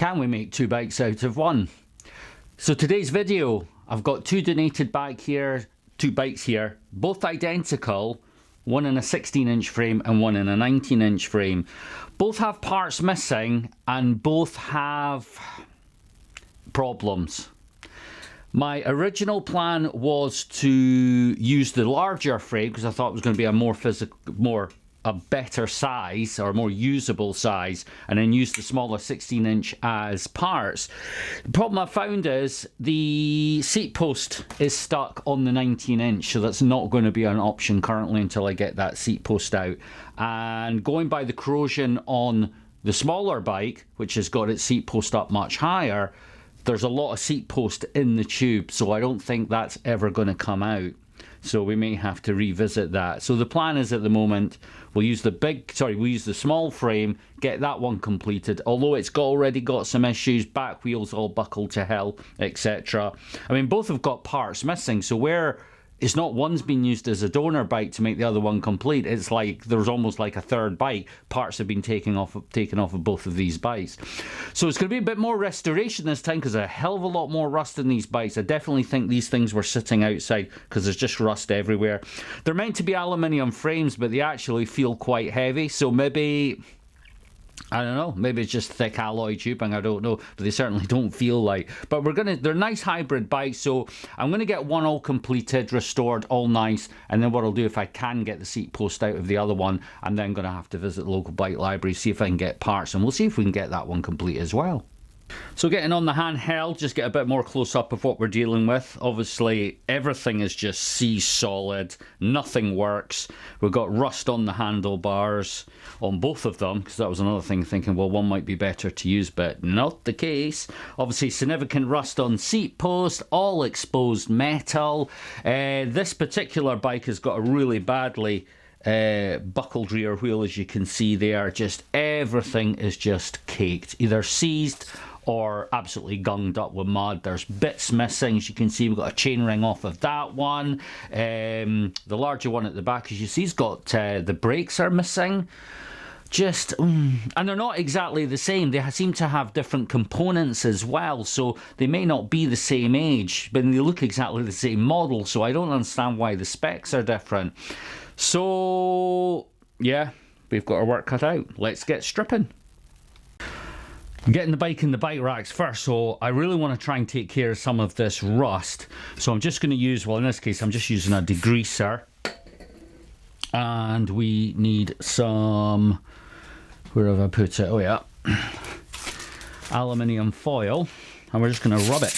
Can we make two bikes out of one? So today's video, I've got two donated bikes here, both identical, one in a 16-inch frame and one in a 19-inch frame. Both have parts missing and both have problems. My original plan was to use the larger frame because I thought it was going to be a better size or more usable size, and then use the smaller 16-inch as parts. The problem I found is the seat post is stuck on the 19-inch, so that's not going to be an option currently until I get that seat post out. And going by the corrosion on the smaller bike, which has got its seat post up much higher, there's a lot of seat post in the tube, so I don't think that's ever going to come out. So we may have to revisit that. So the plan is at the moment, we'll use the small frame, get that one completed, although it's already got some issues, back wheels all buckled to hell, etc. I mean, both have got parts missing, so where it's not one's been used as a donor bike to make the other one complete, it's like there's almost like a third bike. Parts have been taken off of both of these bikes. So it's going to be a bit more restoration this time because there's a hell of a lot more rust in these bikes. I definitely think these things were sitting outside because there's just rust everywhere. They're meant to be aluminium frames, but they actually feel quite heavy. So maybe, I don't know, maybe it's just thick alloy tubing, I don't know, but they certainly don't feel like. But they're nice hybrid bikes, so I'm going to get one all completed, restored, all nice, and then what I'll do, if I can get the seat post out of the other one, I'm then going to have to visit the local bike library, see if I can get parts, and we'll see if we can get that one complete as well. So getting on the handheld, just get a bit more close up of what we're dealing with. Obviously everything is just sea solid, nothing works. We've got rust on the handlebars on both of them, because that was another thing, thinking well one might be better to use, but not the case. Obviously significant rust on seat post, all exposed metal. This particular bike has got a really badly buckled rear wheel, as you can see there. Just everything is just caked, either seized or absolutely gunged up with mud. There's bits missing, as you can see. We've got a chain ring off of that one. The larger one at the back, as you see, has got the brakes are missing. And they're not exactly the same. They seem to have different components as well, so they may not be the same age, but they look exactly the same model, so I don't understand why the specs are different. So yeah, we've got our work cut out. Let's get stripping. Getting the bike in the bike racks first, so I really want to try and take care of some of this rust. So I'm just going to use, well in this case I'm just using a degreaser, and we need some, where have I put it, oh yeah, aluminium foil, and we're just going to rub it.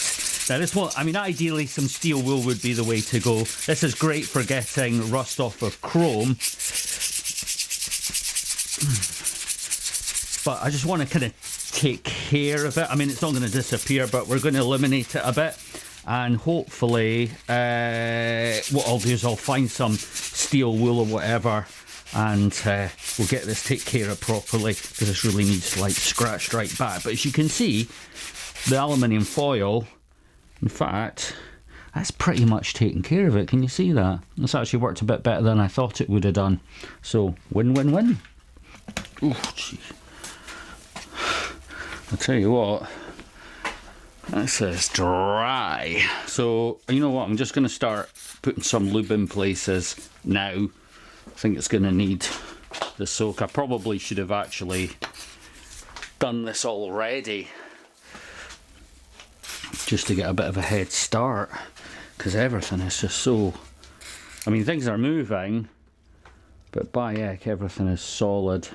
Now this one, I mean ideally some steel wool would be the way to go. This is great for getting rust off of chrome, but I just want to kind of take care of it. I mean it's not going to disappear, but we're going to eliminate it a bit, and hopefully what I'll do is I'll find some steel wool or whatever, and we'll get this taken care of properly, because this really needs like scratched right back. But as you can see, the aluminium foil, in fact, that's pretty much taken care of it. Can you see that? It's actually worked a bit better than I thought it would have done. So, win-win-win. Oh, gee. I'll tell you what, this is dry. So, you know what, I'm just going to start putting some lube in places now. I think it's going to need the soak. I probably should have actually done this already, just to get a bit of a head start, because everything is just so, I mean things are moving, but by heck everything is solid.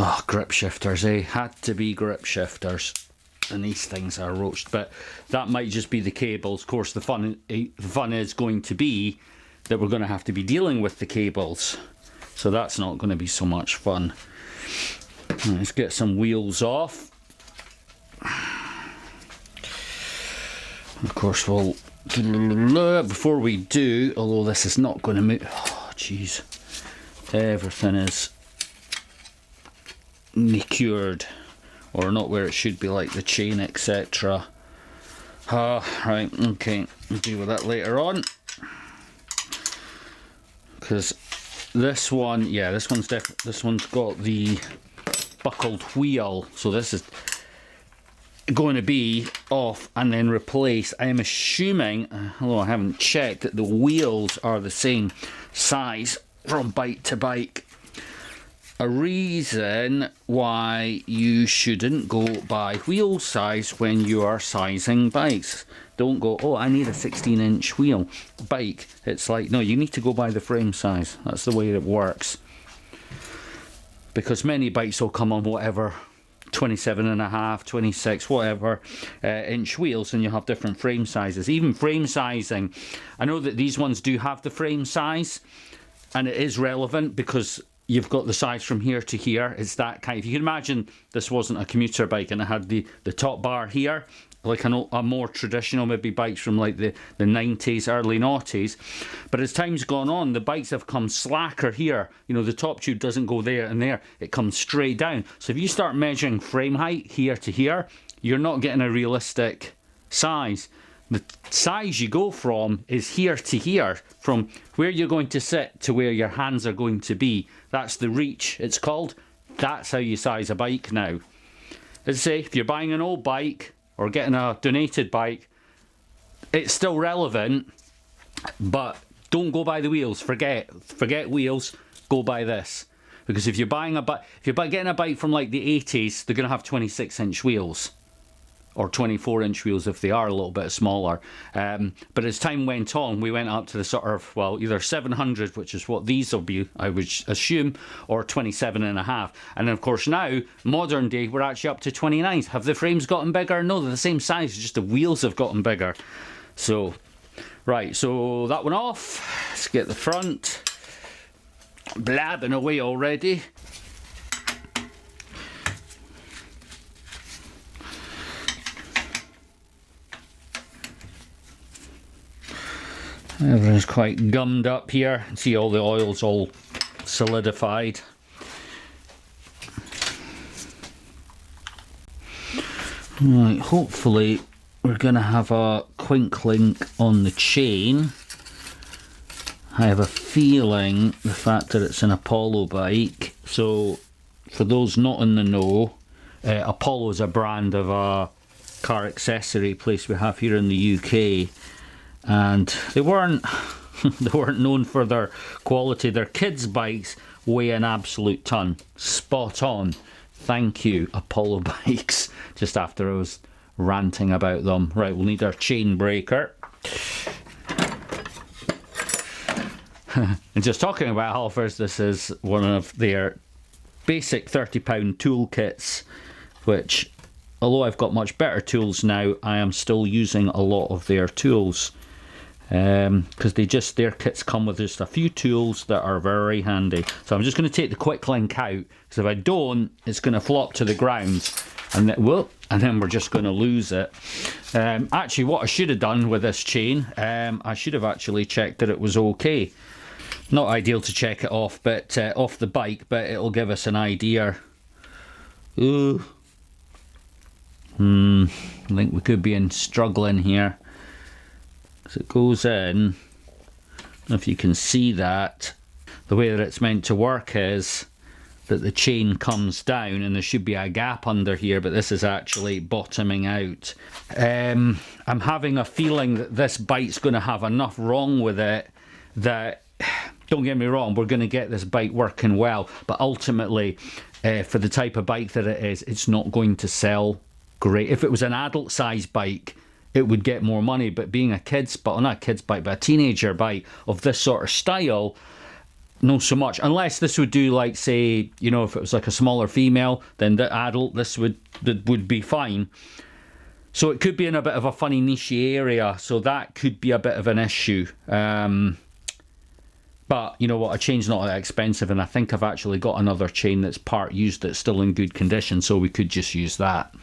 Oh, grip shifters, eh? Had to be grip shifters. And these things are roached, but that might just be the cables. Of course, the fun is going to be that we're going to have to be dealing with the cables, so that's not going to be so much fun. Let's get some wheels off. Of course, we'll, before we do, although this is not going to move, oh jeez, everything is cured, or not where it should be, like the chain, etc. Right, okay, we'll deal with that later on. because this one, yeah, this one's got the buckled wheel, so this is going to be off and then replaced. I am assuming, although I haven't checked, that the wheels are the same size from bike to bike. A reason why you shouldn't go by wheel size when you are sizing bikes. Don't go, oh, I need a 16-inch wheel bike. It's like, no, you need to go by the frame size. That's the way it works. Because many bikes will come on whatever 27.5, 26, whatever inch wheels, and you'll have different frame sizes. Even frame sizing, I know that these ones do have the frame size, and it is relevant because you've got the size from here to here. It's that kind. If you can imagine this wasn't a commuter bike and it had the top bar here, like a more traditional maybe bikes from like the 90s, early noughties. But as time's gone on, the bikes have come slacker here. You know, the top tube doesn't go there and there. It comes straight down. So if you start measuring frame height here to here, you're not getting a realistic size. The size you go from is here to here, from where you're going to sit to where your hands are going to be. That's the reach, it's called. That's how you size a bike now. As I say, if you're buying an old bike or getting a donated bike, it's still relevant, but don't go by the wheels. Forget wheels, go by this. Because if you're buying a bike, if you're getting a bike from like the 80s, they're going to have 26-inch wheels. Or 24-inch wheels if they are a little bit smaller. But as time went on, we went up to the sort of, well, either 700, which is what these will be, I would assume, or 27.5. And of course now, modern day, we're actually up to 29s. Have the frames gotten bigger? No, they're the same size, just the wheels have gotten bigger. So, right, so that one off. Let's get the front. Blabbing away already. Everything's quite gummed up here. See, all the oil's all solidified. Right, hopefully we're going to have a quink link on the chain. I have a feeling the fact that it's an Apollo bike. So for those not in the know, Apollo is a brand of a car accessory place we have here in the UK. And they weren't known for their quality. Their kids' bikes weigh an absolute ton. Spot on. Thank you, Apollo bikes. Just after I was ranting about them. Right, we'll need our chain breaker. And just talking about Halfords, this is one of their basic £30 toolkits, which, although I've got much better tools now, I am still using a lot of their tools. Because their kits come with just a few tools that are very handy. So I'm just going to take the quick link out, because if I don't, it's going to flop to the ground, and then we're just going to lose it. Actually, what I should have done with this chain, I should have actually checked that it was okay. Not ideal to check it off, but off the bike, but it'll give us an idea. Ooh. I think we could be struggling here. As it goes in, I don't know if you can see that, the way that it's meant to work is that the chain comes down and there should be a gap under here, but this is actually bottoming out. I'm having a feeling that this bike's going to have enough wrong with it that, don't get me wrong, we're going to get this bike working well, but ultimately, for the type of bike that it is, it's not going to sell great. If it was an adult size bike, it would get more money, but being a kid's, but not a kid's bike, but a teenager bike of this sort of style, not so much. Unless this would do, like, say, you know, if it was like a smaller female, then the adult, this would be fine. So it could be in a bit of a funny niche area, so that could be a bit of an issue. But you know what, a chain's not that expensive, and I think I've actually got another chain that's part used that's still in good condition, so we could just use that.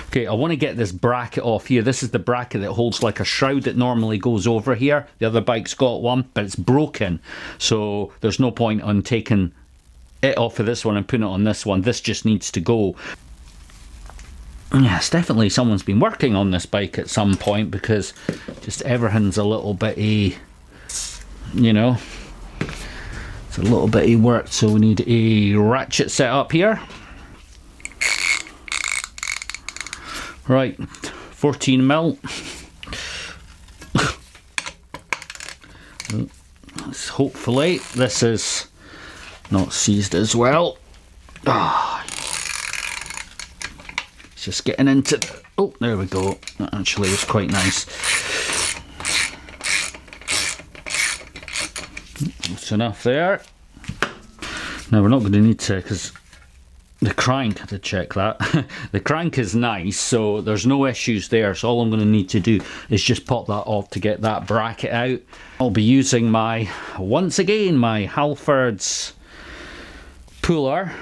Okay, I want to get this bracket off here. This is the bracket that holds like a shroud that normally goes over here. The other bike's got one, but it's broken. So there's no point on taking it off of this one and putting it on this one. This just needs to go. Yeah, it's definitely someone's been working on this bike at some point, because just everything's a little bit, you know. a little bit of work, so we need a ratchet set up here. Right, 14mm. Hopefully this is not seized as well. It's just getting into the, oh, there we go. That actually was quite nice. That's enough there. Now we're not going to need to, because the crank, I had to check that. The crank is nice, so there's no issues there. So all I'm going to need to do is just pop that off to get that bracket out. I'll be using my, once again, my Halfords puller.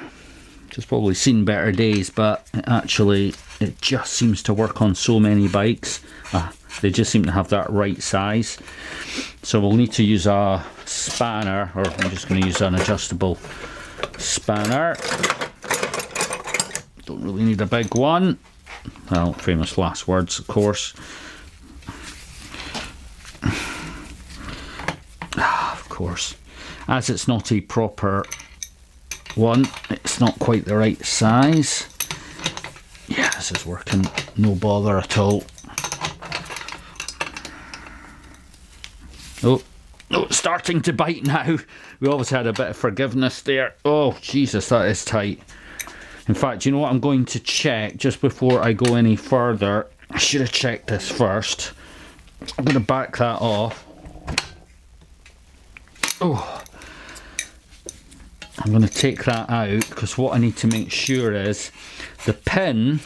Just probably seen better days, but it just seems to work on so many bikes. They just seem to have that right size. So we'll need to use a spanner, or I'm just going to use an adjustable spanner. Don't really need a big one. Well, famous last words, of course. Of course. As it's not a proper one, it's not quite the right size. Yeah, this is working, no bother at all. Oh, it's starting to bite now. We always had a bit of forgiveness there. Oh, Jesus, that is tight. In fact, you know what? I'm going to check just before I go any further. I should have checked this first. I'm going to back that off. Oh, I'm going to take that out, because what I need to make sure is the pin,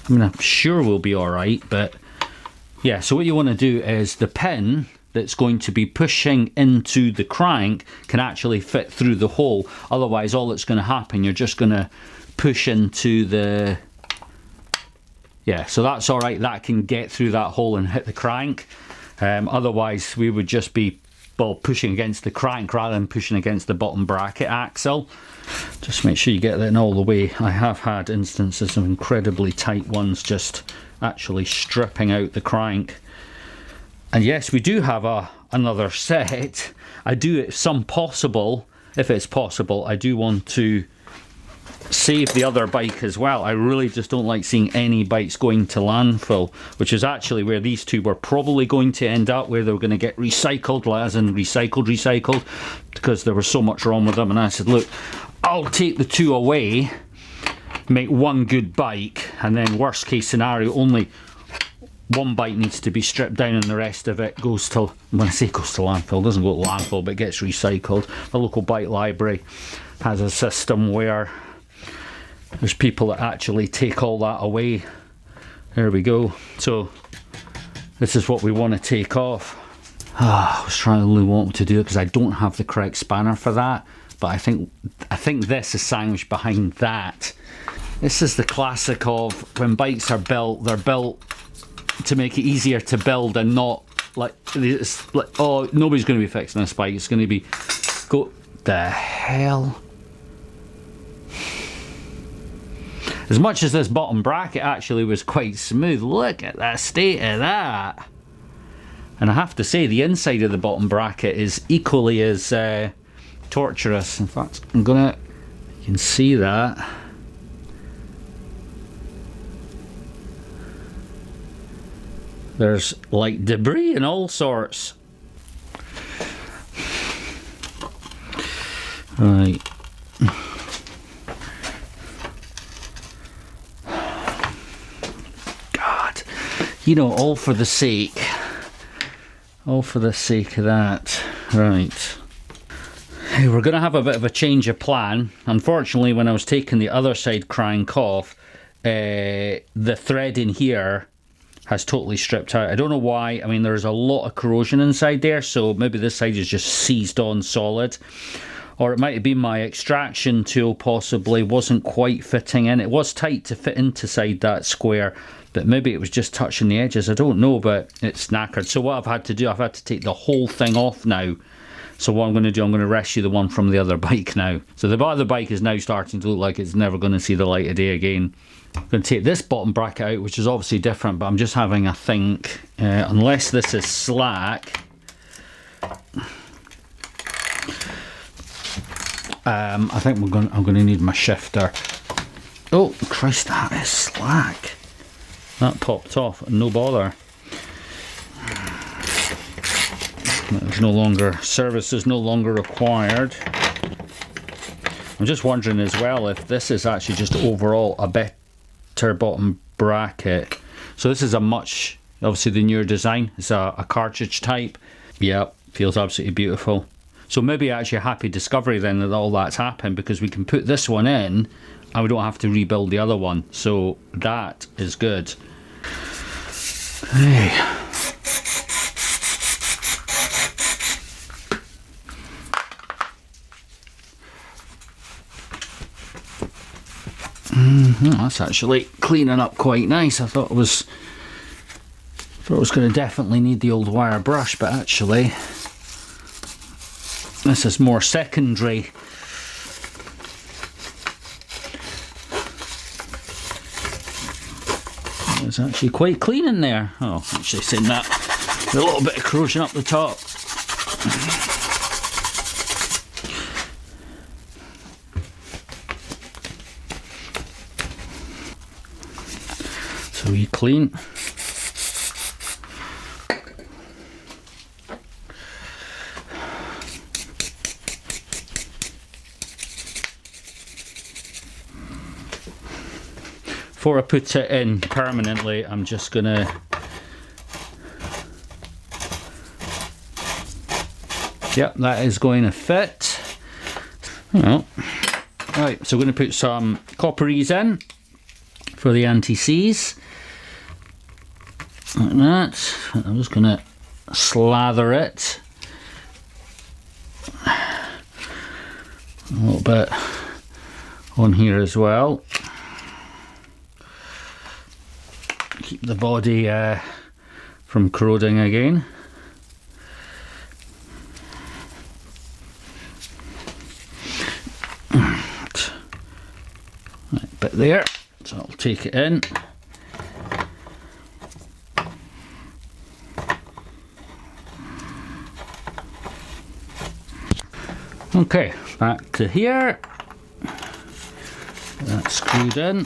I mean, I'm sure we'll be alright, but yeah, so what you want to do is the pin that's going to be pushing into the crank can actually fit through the hole. Otherwise, all that's going to happen, you're just going to push into the, yeah, so that's alright, that can get through that hole and hit the crank. Otherwise, we would just be, well, pushing against the crank rather than pushing against the bottom bracket axle. Just make sure you get that in all the way. I have had instances of incredibly tight ones just actually stripping out the crank. And yes, we do have another set. I do, if it's possible, I do want to save the other bike as well. I really just don't like seeing any bikes going to landfill, which is actually where these two were probably going to end up, where they were going to get recycled, as in recycled, because there was so much wrong with them. And I said, look, I'll take the two away, make one good bike, and then worst case scenario, only one bike needs to be stripped down and the rest of it goes to, when I say goes to landfill, it doesn't go to landfill, but it gets recycled. The local bike library has a system where there's people that actually take all that away. There we go. So this is what we want to take off. I was trying to really want to do it because I don't have the correct spanner for that, but I think this is sandwiched behind that. This is the classic of when bikes are built, they're built to make it easier to build and not like, it's like, oh, nobody's going to be fixing this bike, it's going to be, go, the hell. As much as this bottom bracket actually was quite smooth, look at the state of that. And I have to say, the inside of the bottom bracket is equally as torturous. In fact, you can see that. There's like debris and all sorts. Right. God. You know, all for the sake of that. Right. Hey, we're going to have a bit of a change of plan. Unfortunately, when I was taking the other side crank off, the thread in here has totally stripped out. I don't know why. I mean, there's a lot of corrosion inside there, so maybe this side is just seized on solid. Or it might have been my extraction tool possibly wasn't quite fitting in. It was tight to fit inside that square, but maybe it was just touching the edges. I don't know, but it's knackered. So what I've had to do, I've had to take the whole thing off now So what I'm going to do, I'm going to rescue the one from the other bike now. So the other bike is now starting to look like it's never going to see the light of day again. I'm going to take this bottom bracket out, which is obviously different, but I'm just having a think. Unless this is slack, I think I'm going to need my shifter. Oh Christ, that is slack. That popped off, no bother. There's no longer, service is no longer required. I'm just wondering as well if this is actually just overall a better bottom bracket. So this is a much, obviously the newer design. It's a cartridge type. Yeah, feels absolutely beautiful. So maybe actually a happy discovery then that all that's happened, because we can put this one in and we don't have to rebuild the other one. So that is good. Hey. That's actually cleaning up quite nice. I thought it was going to definitely need the old wire brush, but actually this is more secondary. It's actually quite clean in there. Oh, actually saying that, a little bit of corrosion up the top. So you clean. Before I put it in permanently, I'm just gonna yep, that is going to fit. Well, right, so we're going to put some copperies in for the anti-seize. Like that. I'm just going to slather it. A little bit on here as well. Keep the body from corroding again. Right, bit there, so I'll take it in. Okay, back to here. That's screwed in.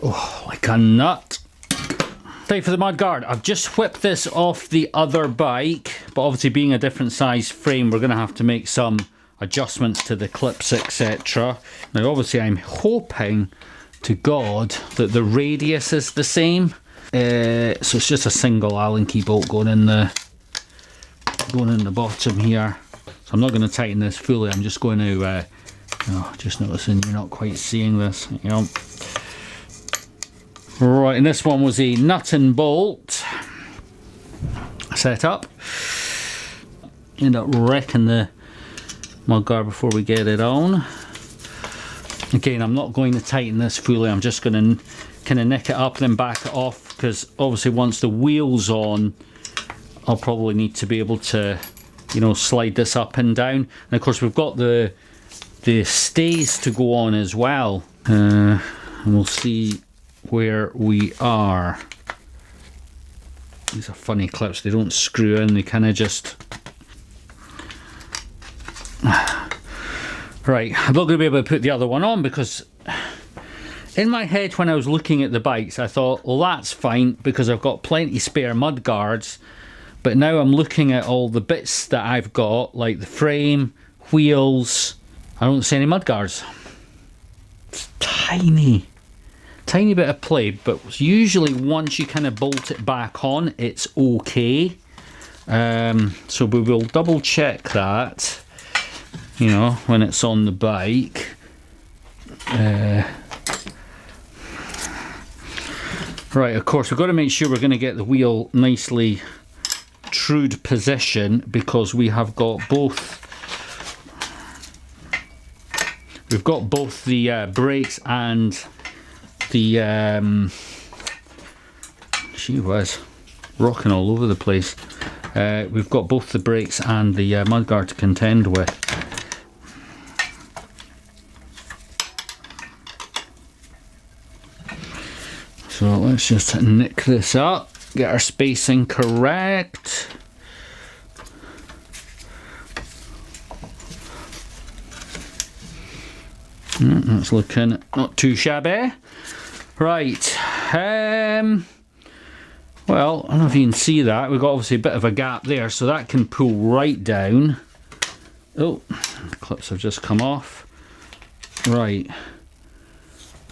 Oh, like a nut. Time for the mudguard. I've just whipped this off the other bike, but obviously being a different size frame, we're going to have to make some adjustments to the clips, etc. Now obviously I'm hoping to God that the radius is the same. So it's just a single Allen key bolt going in the bottom here. So I'm not going to tighten this fully. I'm just going to just noticing you're not quite seeing this. You know. Right, and this one was a nut and bolt setup. End up wrecking the mudguard before we get it on. Again, I'm not going to tighten this fully. I'm just going to kind of nick it up and then back it off, because obviously once the wheel's on, I'll probably need to be able to, you know, slide this up and down. And of course we've got the stays to go on as well, and we'll see where we are. These are funny clips, they don't screw in, they kind of just right. I'm not going to be able to put the other one on, because in my head when I was looking at the bikes I thought, well, that's fine because I've got plenty spare mud guards, but now I'm looking at all the bits that I've got, like the frame, wheels, I don't see any mud guards. It's tiny tiny bit of play, but usually once you kind of bolt it back on, it's okay. So we will double check that, you know, when it's on the bike. Right, of course, we've got to make sure we're going to get the wheel nicely trued position, because we have got both. We've got both the brakes and the she was rocking all over the place. We've got both the brakes and the mudguard to contend with. So let's just nick this up, get our spacing correct. That's looking not too shabby. Right. Well, I don't know if you can see that. We've got obviously a bit of a gap there, so that can pull right down. Oh, the clips have just come off. Right.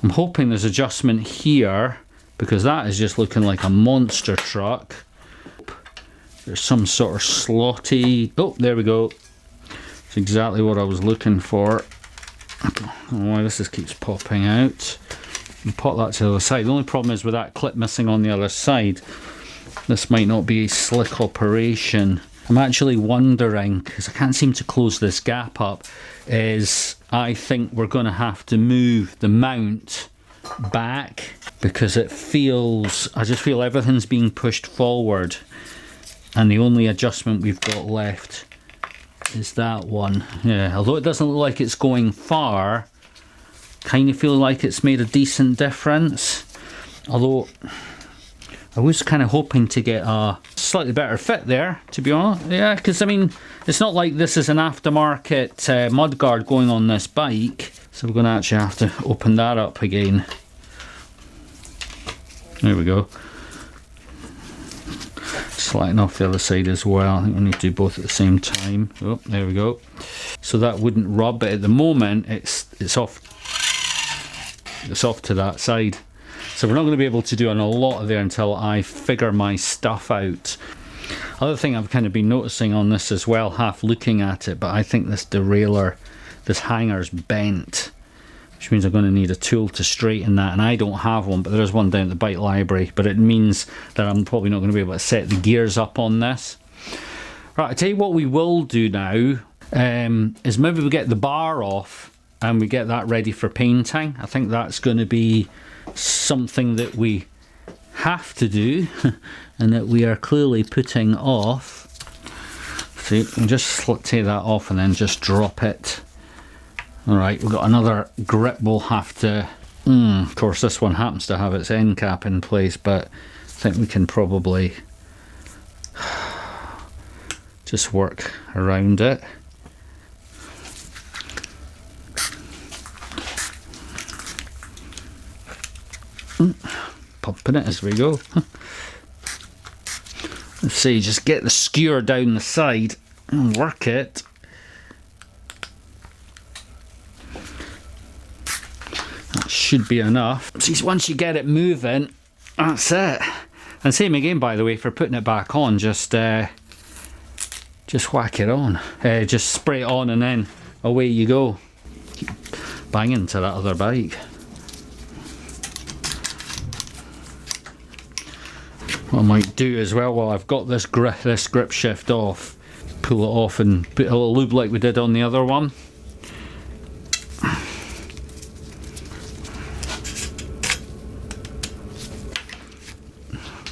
I'm hoping there's adjustment here, because that is just looking like a monster truck. There's some sort of slotty. Oh, there we go. That's exactly what I was looking for. I don't know why this just keeps popping out. And pop that to the other side. The only problem is with that clip missing on the other side, this might not be a slick operation. I'm actually wondering, because I can't seem to close this gap up, is I think we're going to have to move the mount back, because it feels, I just feel everything's being pushed forward, and the only adjustment we've got left is that one. Yeah, although it doesn't look like it's going far, kind of feel like it's made a decent difference. Although I was kind of hoping to get a slightly better fit there, to be honest. Yeah, because I mean, it's not like this is an aftermarket mudguard going on this bike, so we're going to actually have to open that up again. There we go. Sliding off the other side as well. I think we need to do both at the same time. Oh, there we go. So that wouldn't rub, but at the moment it's off. It's off to that side. So we're not going to be able to do a lot of there until I figure my stuff out. Other thing I've kind of been noticing on this as well, half looking at it, but I think this derailleur, this hanger's bent, which means I'm going to need a tool to straighten that, and I don't have one, but there's one down at the bike library. But it means that I'm probably not going to be able to set the gears up on this. Right, I'll tell you what we will do now, is maybe we get the bar off and we get that ready for painting. I think that's going to be something that we have to do and that we are clearly putting off. So you can just take that off and then just drop it. Alright, we've got another grip we'll have to... of course this one happens to have its end cap in place, but I think we can probably just work around it. Pumping it as we go. Let's see, just get the skewer down the side and work it. That should be enough. See, once you get it moving, that's it. And same again, by the way, for putting it back on, just whack it on. Just spray it on and then away you go. Keep banging to that other bike. What I might do as well, while I've got this grip shift off, pull it off and put a little lube like we did on the other one.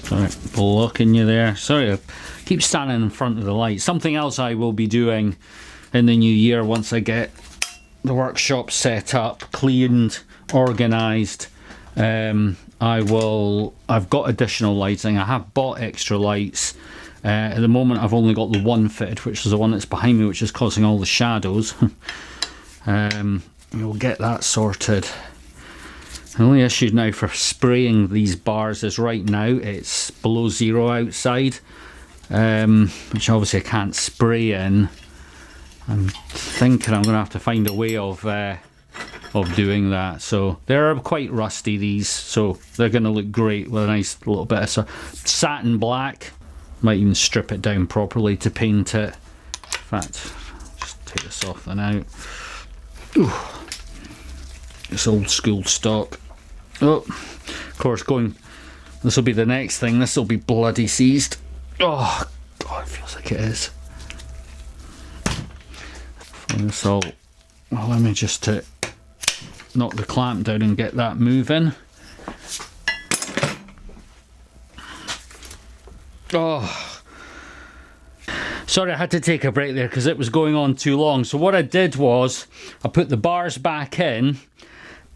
Sorry, blocking you there. Sorry, I keep standing in front of the light. Something else I will be doing in the new year once I get the workshop set up, cleaned, organised. I've got additional lighting. I have bought extra lights. At the moment I've only got the one fitted, which is the one that's behind me, which is causing all the shadows. We'll get that sorted. The only issue now for spraying these bars is right now it's below zero outside, which obviously I can't spray in. I'm thinking I'm going to have to find a way of of doing that. So they're quite rusty, these, so they're going to look great with a nice little bit of satin black. Might even strip it down properly to paint it. In fact, just take this off and out. Ooh, it's old school stock. Oh, of course, this will be the next thing. This will be bloody seized. Oh God, it feels like it is. This all. Well, let me just knock the clamp down and get that moving. Oh, sorry, I had to take a break there because it was going on too long. So what I did was I put the bars back in,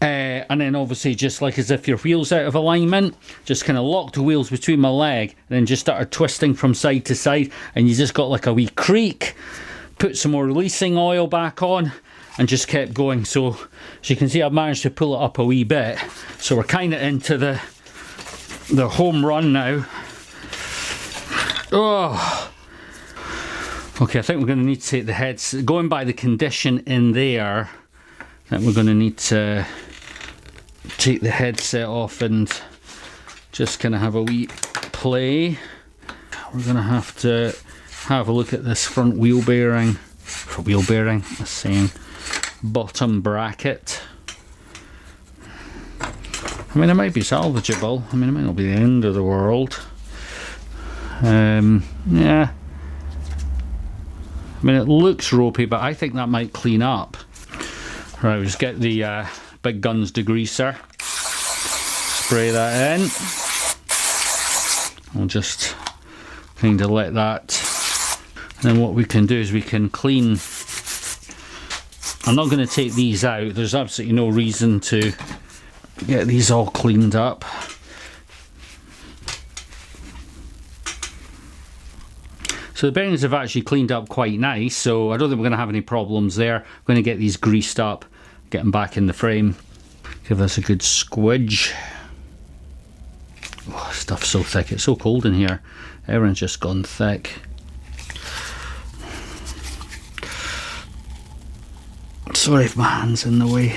and then obviously, just like as if your wheel's out of alignment, just kind of locked the wheels between my leg and then just started twisting from side to side, and you just got like a wee creak. Put some more releasing oil back on and just kept going. So as you can see, I've managed to pull it up a wee bit. So we're kind of into the home run now. Oh, okay, I think we're going to need to take the heads, going by the condition in there, I think we're going to need to take the headset off and just kind of have a wee play. We're going to have a look at this front wheel bearing, the same bottom bracket. I mean, it might be salvageable. I mean, it might not be the end of the world. Yeah, I mean, it looks ropey, but I think that might clean up. Right, we'll just get the Big Guns degreaser, spray that in. We'll just kind of let that, and then what we can do is we can clean. I'm not going to take these out. There's absolutely no reason to get these all cleaned up. So the bearings have actually cleaned up quite nice, so I don't think we're going to have any problems there. I'm going to get these greased up, get them back in the frame. Give this a good squidge. Oh, stuff's so thick, it's so cold in here. Everything's just gone thick. Sorry if my hand's in the way.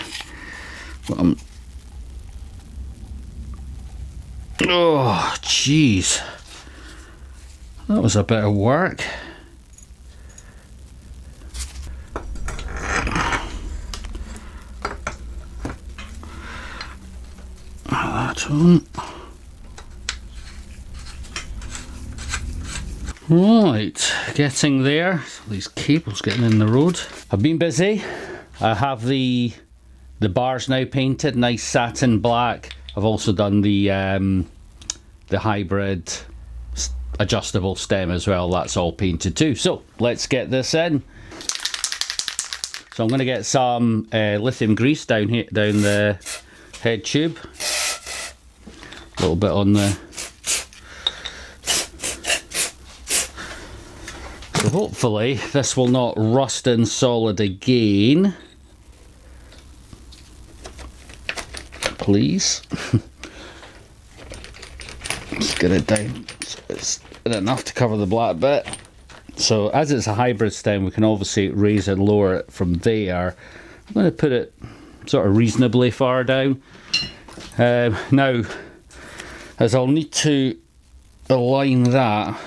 But oh, jeez. That was a bit of work. That on. Right, getting there. These cables getting in the road. I've been busy. I have the bars now painted, nice satin black. I've also done the hybrid adjustable stem as well. That's all painted too. So let's get this in. So I'm going to get some lithium grease down here, down the head tube. A little bit on the. So hopefully this will not rust in solid again. Please. Just get it down so it's enough to cover the black bit. So as it's a hybrid stem, we can obviously raise and lower it from there. I'm going to put it sort of reasonably far down. Now, as I'll need to align that,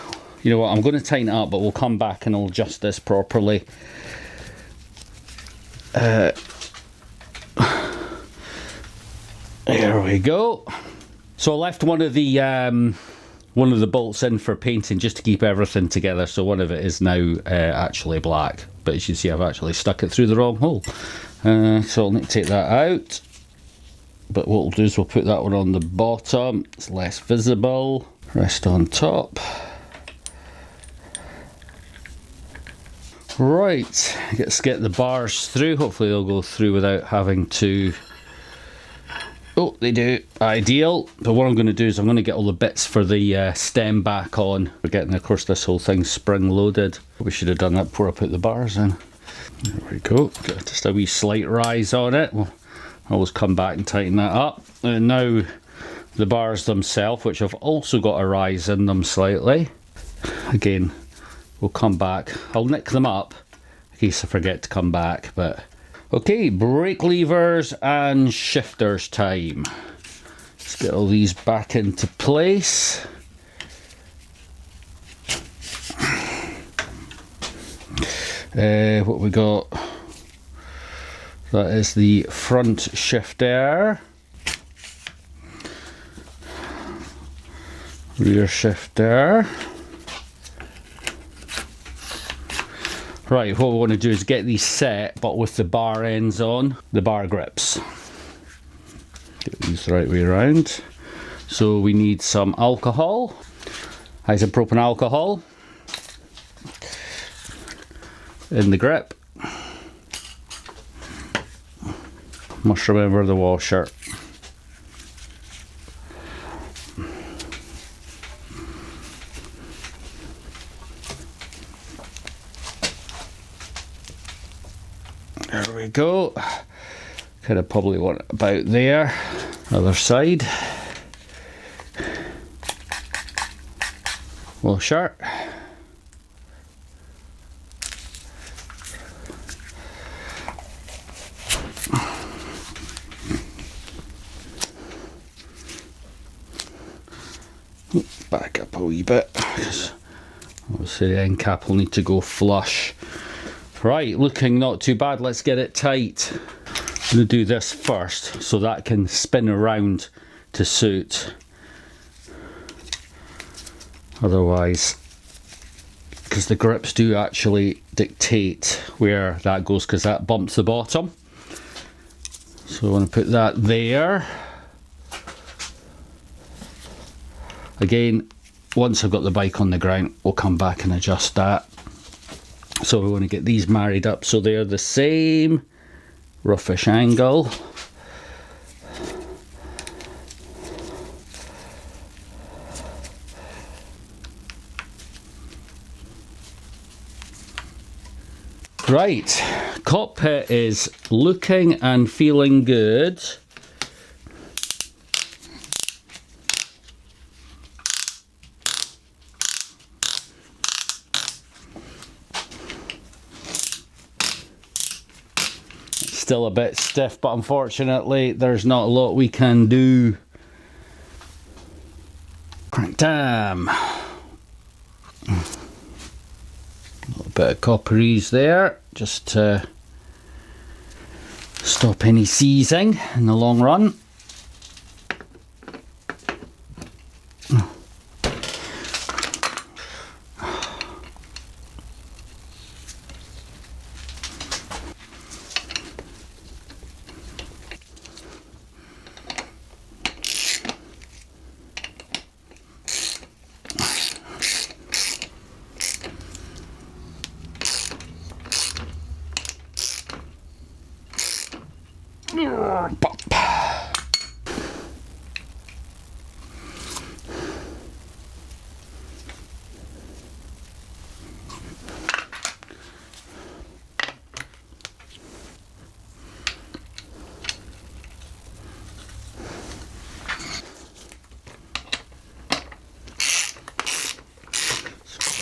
you know what, I'm going to tighten it up, but we'll come back and I'll adjust this properly. There we go. So I left one of the bolts in for painting just to keep everything together. So one of it is now actually black, but as you see, I've actually stuck it through the wrong hole. So I'll need to take that out. But what we'll do is we'll put that one on the bottom. It's less visible. Rest on top. Right, let's get the bars through. Hopefully they'll go through without having to. Oh, they do. Ideal. But what I'm going to do is I'm going to get all the bits for the stem back on. We're getting, of course, this whole thing spring loaded. We should have done that before I put the bars in. There we go. Got just a wee slight rise on it. We'll always come back and tighten that up. And now the bars themselves, which have also got a rise in them slightly. Again, we'll come back. I'll nick them up in case I forget to come back, but Okay, brake levers and shifters time. Let's get all these back into place. What we got? That is the front shifter. Rear shifter. Right, what we want to do is get these set, but with the bar ends on, the bar grips. Get these the right way around. So we need some alcohol, isopropyl alcohol, in the grip. Must remember the washer. There we go. Kind of probably want it about there. Other side. Washer. Back up a wee bit, because obviously the end cap will need to go flush. Right, looking not too bad. Let's get it tight. I'm going to do this first so that can spin around to suit. Otherwise, because the grips do actually dictate where that goes, because that bumps the bottom. So I want to put that there. Again, once I've got the bike on the ground, we'll come back and adjust that. So we want to get these married up so they're the same roughish angle. Right, cockpit is looking and feeling good. Still a bit stiff, but unfortunately there's not a lot we can do. Crank dam. A little bit of copperies there, just to stop any seizing in the long run.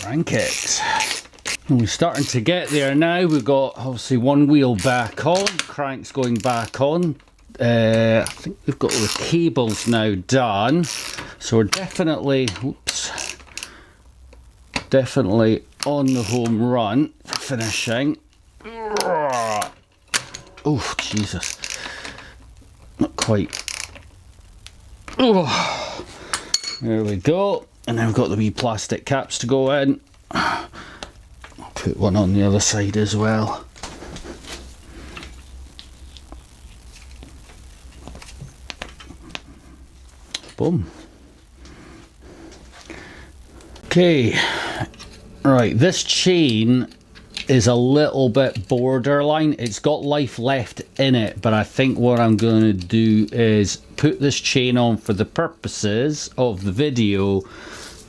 Crank it. And we're starting to get there now. We've got obviously one wheel back on, crank's going back on. I think we've got all the cables now done. So we're definitely, definitely on the home run for finishing. Oh, Jesus. Not quite. Oh, there we go. And then we've got the wee plastic caps to go in. I'll put one on the other side as well. Boom. Okay, right, this chain is a little bit borderline. It's got life left in it, but I think what I'm going to do is put this chain on for the purposes of the video,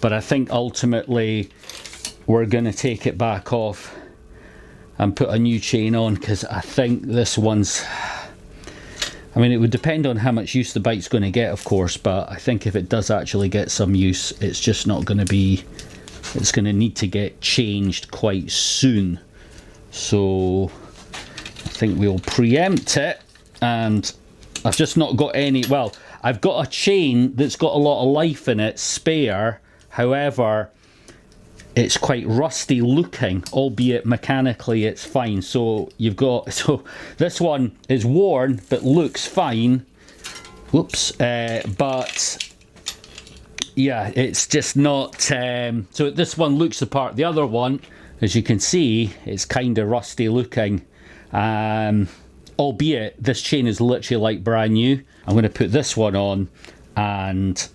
but I think ultimately we're going to take it back off and put a new chain on, because I think this one's, I mean, it would depend on how much use the bike's going to get, of course, but I think if it does actually get some use, it's just not going to be, it's going to need to get changed quite soon. So think we'll preempt it, and I've just not got any, well, I've got a chain that's got a lot of life in it, spare, however, it's quite rusty looking, albeit mechanically it's fine. So you've got, so this one is worn but looks fine. Whoops, but yeah, it's just not, so this one looks the part. The other one, as you can see, it's kind of rusty looking, albeit this chain is literally like brand new. I'm going to put this one on, and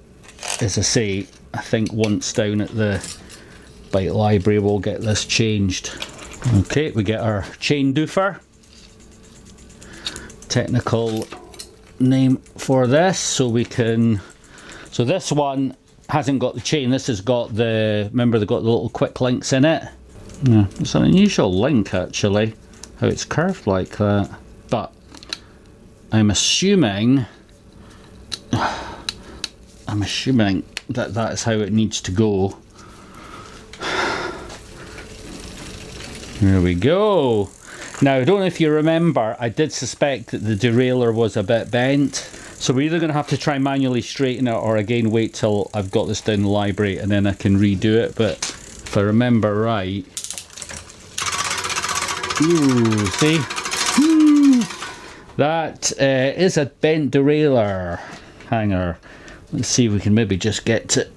as I say, I think once down at the bike library we'll get this changed. Okay, we get our chain doofer. Technical name for this, so we can, so this one hasn't got the chain, this has got the, remember they've got the little quick links in it. Yeah, it's an unusual link actually, how it's curved like that, but I'm assuming that that is how it needs to go. There we go. Now, I don't know if you remember, I did suspect that the derailleur was a bit bent. So we're either going to have to try manually straighten it, or again wait till I've got this down the library and then I can redo it. But if I remember right... Ooh, see? That is a bent derailleur hanger. Let's see if we can maybe just get to...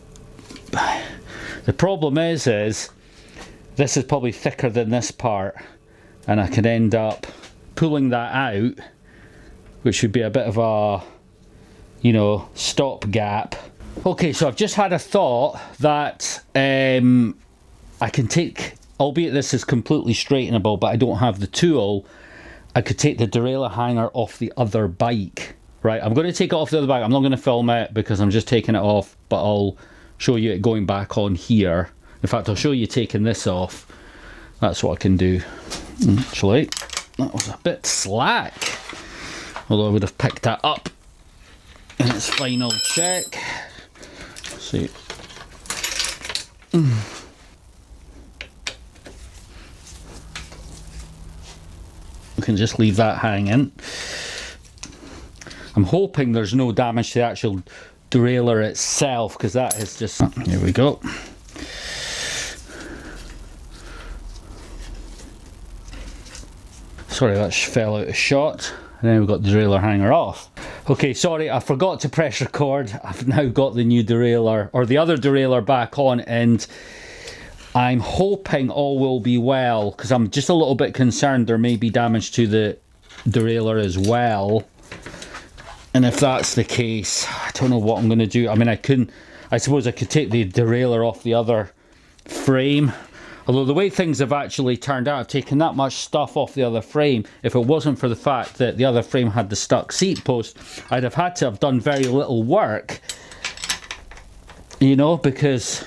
The problem is this is probably thicker than this part, and I could end up pulling that out, which would be a bit of a, you know, stop gap. Okay, so I've just had a thought that I can take, albeit this is completely straightenable, but I don't have the tool, I could take the derailleur hanger off the other bike. Right, I'm going to take it off the other bike. I'm not going to film it because I'm just taking it off, but I'll show you it going back on here. In fact, I'll show you taking this off. That's what I can do. Actually, that was a bit slack. Although I would have picked that up in its final check. Let's see. We can just leave that hanging. I'm hoping there's no damage to the actual derailleur itself, because that is just... Here we go. Sorry, that fell out of shot. And then we've got the derailleur hanger off. Okay, sorry, I forgot to press record. I've now got the new derailleur, or the other derailleur, back on, and I'm hoping all will be well, because I'm just a little bit concerned there may be damage to the derailleur as well. And if that's the case, I don't know what I'm going to do. I mean, I suppose I could take the derailleur off the other frame. Although the way things have actually turned out, I've taken that much stuff off the other frame. If it wasn't for the fact that the other frame had the stuck seat post, I'd have had to have done very little work. You know, because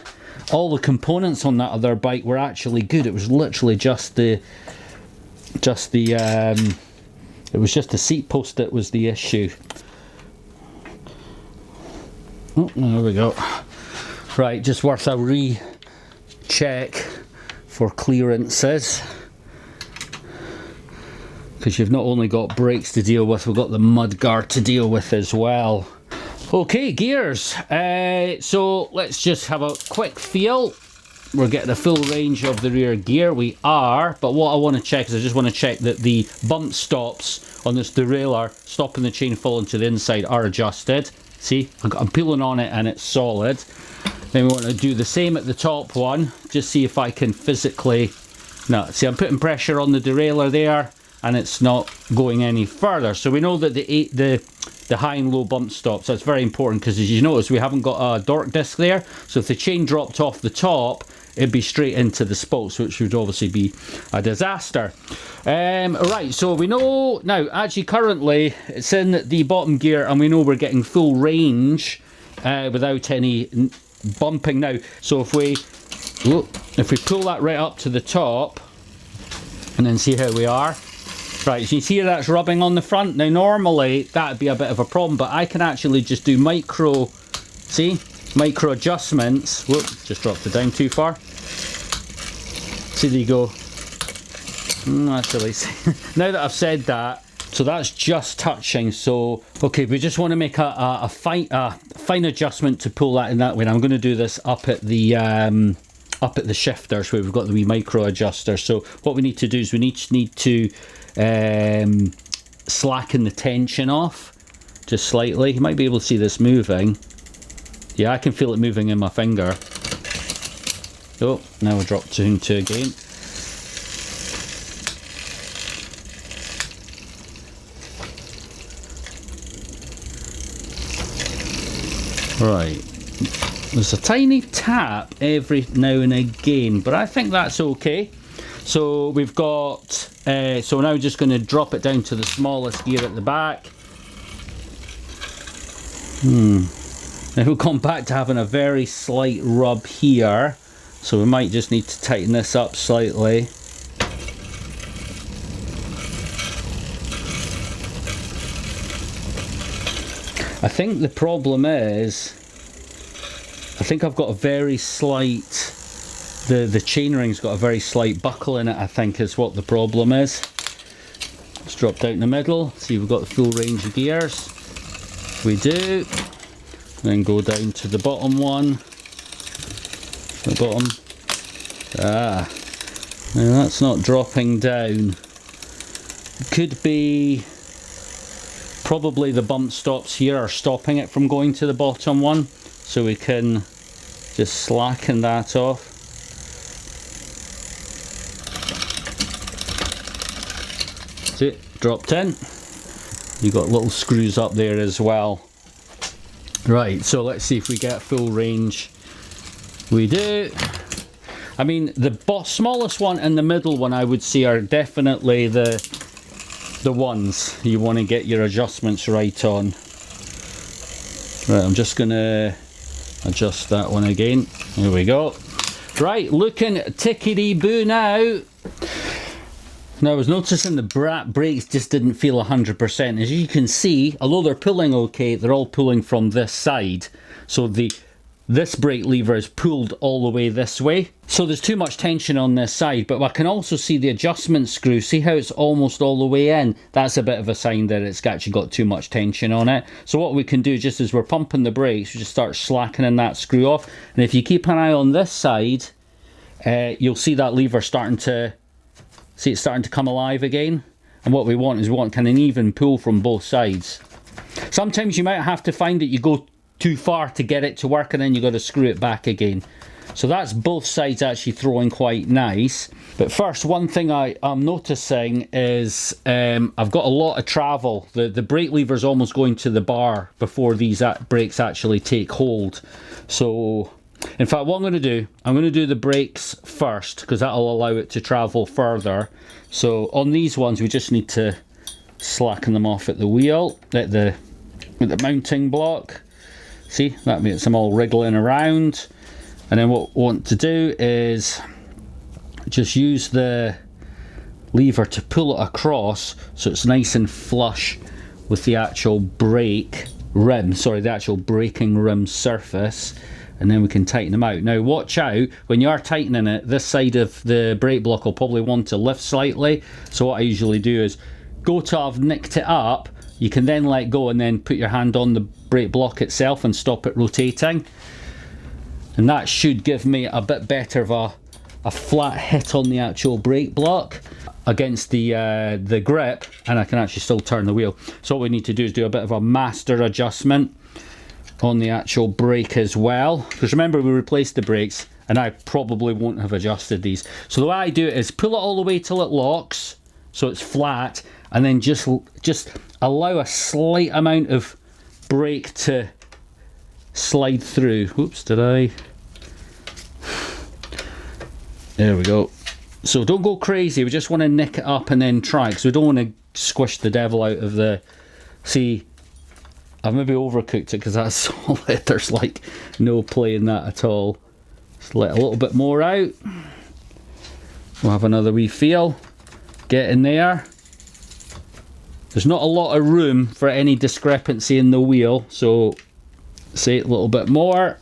all the components on that other bike were actually good. It was literally just the it was just the seat post that was the issue. Oh, there we go. Right, just worth a recheck for clearances, because you've not only got brakes to deal with, we've got the mud guard to deal with as well. Okay, gears. So let's just have a quick feel. We're getting a full range of the rear gear. We are, but what I want to check is I just want to check that the bump stops on this derailleur, stopping the chain falling to the inside, are adjusted. See, I'm pulling on it and it's solid. Then we want to do the same at the top one, just see if I can physically... No, see, I'm putting pressure on the derailleur there and it's not going any further. So we know that the high and low bump stops. That's very important, because as you notice, we haven't got a dork disc there. So if the chain dropped off the top, it'd be straight into the spokes, which would obviously be a disaster. Right, so we know now, actually currently it's in the bottom gear, and we know we're getting full range without any bumping now. So if we pull that right up to the top and then see how we are. Right, so you see that's rubbing on the front. Now normally that'd be a bit of a problem, but I can actually just do micro adjustments. Whoop, just dropped it down too far. See, there you go. Actually, now that I've said that, so that's just touching. So, okay, we just want to make a fine adjustment to pull that in that way. And I'm going to do this up at the shifters where we've got the wee micro adjuster. So what we need to do is we need to slacken the tension off just slightly. You might be able to see this moving. Yeah, I can feel it moving in my finger. Oh, now we're dropped to again. Right, there's a tiny tap every now and again, but I think that's okay. So we've got, so now we're just going to drop it down to the smallest gear at the back. Now we've gone back to having a very slight rub here, so we might just need to tighten this up slightly. I think the problem is, I think I've got a very slight, the chainring's got a very slight buckle in it, I think is what the problem is. Let's drop down the middle, see we've got the full range of gears. We do. Then go down to the bottom one. The bottom. Now that's not dropping down. It could be probably the bump stops here are stopping it from going to the bottom one, so we can just slacken that off. That's it, dropped in. You've got little screws up there as well. Right, so let's see if we get full range. We do. I mean, the smallest one and the middle one I would say are definitely the ones you want to get your adjustments right on. Right, I'm just gonna adjust that one again. There we go. Right, looking tickety-boo now. Now I was noticing the brakes just didn't feel 100%. As you can see, although they're pulling okay, they're all pulling from this side. So this brake lever is pulled all the way this way. So there's too much tension on this side, but I can also see the adjustment screw. See how it's almost all the way in? That's a bit of a sign that it's actually got too much tension on it. So what we can do, just as we're pumping the brakes, we just start slackening that screw off. And if you keep an eye on this side, you'll see that lever starting to come alive again. And what we want is kind of an even pull from both sides. Sometimes you might have to find that you go too far to get it to work, and then you got to screw it back again. So that's both sides actually throwing quite nice. But first, one thing I'm noticing is I've got a lot of travel. The brake lever's almost going to the bar before these brakes actually take hold. So in fact, what I'm going to do the brakes first, because that'll allow it to travel further. So on these ones, we just need to slacken them off at the wheel, at the mounting block. See, that makes them all wriggling around. And then what we want to do is just use the lever to pull it across so it's nice and flush with the actual brake rim, the actual braking rim surface, and then we can tighten them out. Now watch out, when you are tightening it, this side of the brake block will probably want to lift slightly. So what I usually do is go to have nicked it up, you can then let go and then put your hand on the brake block itself and stop it rotating. And that should give me a bit better of a flat hit on the actual brake block against the grip, and I can actually still turn the wheel. So what we need to do is do a bit of a master adjustment on the actual brake as well. Because remember, we replaced the brakes and I probably won't have adjusted these. So the way I do it is pull it all the way till it locks, so it's flat, and then just allow a slight amount of brake to slide through. Oops, did I? There we go. So don't go crazy, we just want to nick it up and then try, because we don't want to squish the devil out of the... See, I've maybe overcooked it because that's solid. There's like no play in that at all. Just let a little bit more out. We'll have another wee feel. Get in there. There's not a lot of room for any discrepancy in the wheel, so say it a little bit more.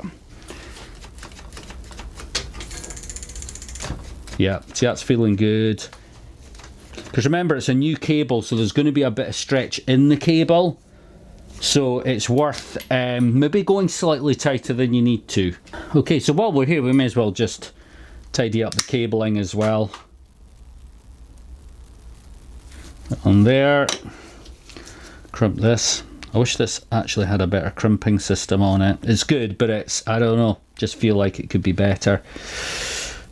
Yeah, see, that's feeling good. Because remember, it's a new cable, so there's going to be a bit of stretch in the cable. So it's worth maybe going slightly tighter than you need to. Okay, so while we're here, we may as well just tidy up the cabling as well. On there. Crimp this. I wish this actually had a better crimping system on it. It's good, but it's, I don't know, just feel like it could be better.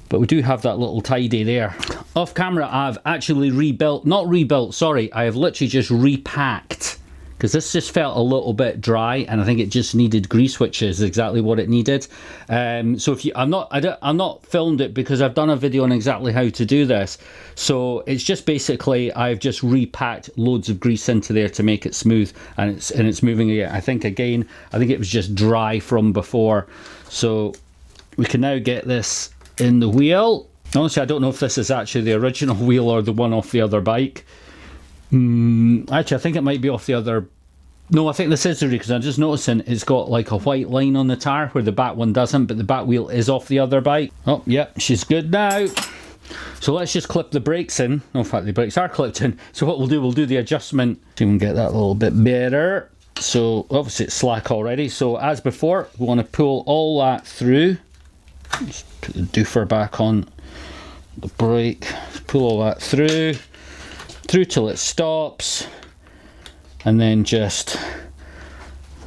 But we do have that little tidy there. Off camera, I've actually I have literally just repacked, because this just felt a little bit dry, and I think it just needed grease, which is exactly what it needed. So if you, I'm not filmed it because I've done a video on exactly how to do this. So it's just basically I've just repacked loads of grease into there to make it smooth, and it's moving again. I think it was just dry from before. So we can now get this in the wheel. Honestly, I don't know if this is actually the original wheel or the one off the other bike. Actually, I think it might be off the other. No, I think this is the because I'm just noticing it's got like a white line on the tire where the back one doesn't, but the back wheel is off the other bike. Oh, yeah, she's good now. So let's just clip the brakes in. No, in fact, the brakes are clipped in. So what we'll do the adjustment. So we can get that a little bit better. So obviously it's slack already. So as before, we want to pull all that through. Just put the doofer back on the brake. Pull all that through till it stops, and then just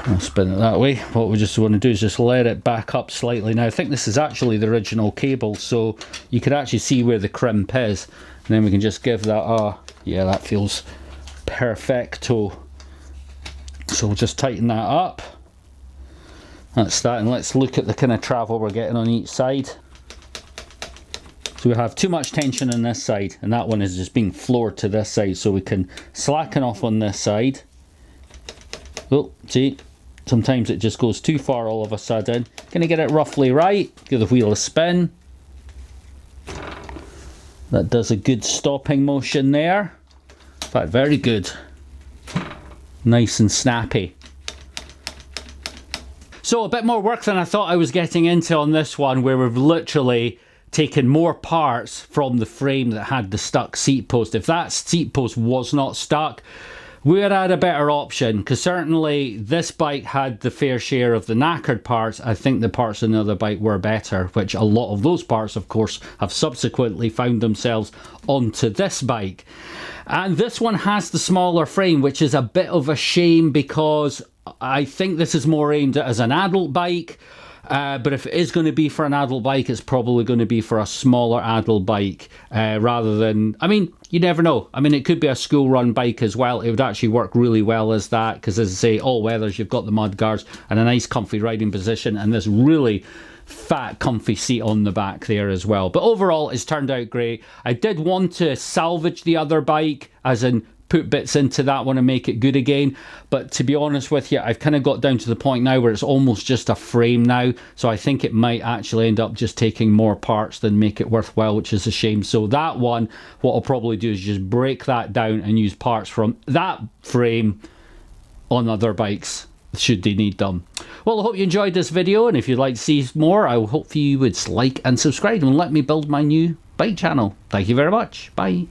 I'll spin it that way. What we just want to do is just let it back up slightly. Now I think this is actually the original cable, so you could actually see where the crimp is, and then we can just give that yeah, that feels perfecto. So we'll just tighten that up. That's that, and let's look at the kind of travel we're getting on each side. So we have too much tension on this side, and that one is just being floored to this side, so we can slacken off on this side. Oh, see, sometimes it just goes too far all of a sudden. Gonna get it roughly right, give the wheel a spin. That does a good stopping motion there. In fact, very good. Nice and snappy. So a bit more work than I thought I was getting into on this one, where we've literally taken more parts from the frame that had the stuck seat post. If that seat post was not stuck, we would have had a better option, because certainly this bike had the fair share of the knackered parts. I think the parts on the other bike were better, which a lot of those parts, of course, have subsequently found themselves onto this bike. And this one has the smaller frame, which is a bit of a shame, because I think this is more aimed at as an adult bike. But if it is going to be for an adult bike, it's probably going to be for a smaller adult bike rather than, I mean, you never know. I mean, it could be a school run bike as well. It would actually work really well as that, because as I say, all weathers, you've got the mud guards and a nice comfy riding position, and this really fat comfy seat on the back there as well. But overall, it's turned out great. I did want to salvage the other bike, as in put bits into that one and make it good again, but to be honest with you, I've kind of got down to the point now where it's almost just a frame now, so I think it might actually end up just taking more parts than make it worthwhile, which is a shame. So that one, what I'll probably do is just break that down and use parts from that frame on other bikes should they need them. Well, I hope you enjoyed this video, and if you'd like to see more, I hope you would like and subscribe and let me build my new bike channel. Thank you very much. Bye.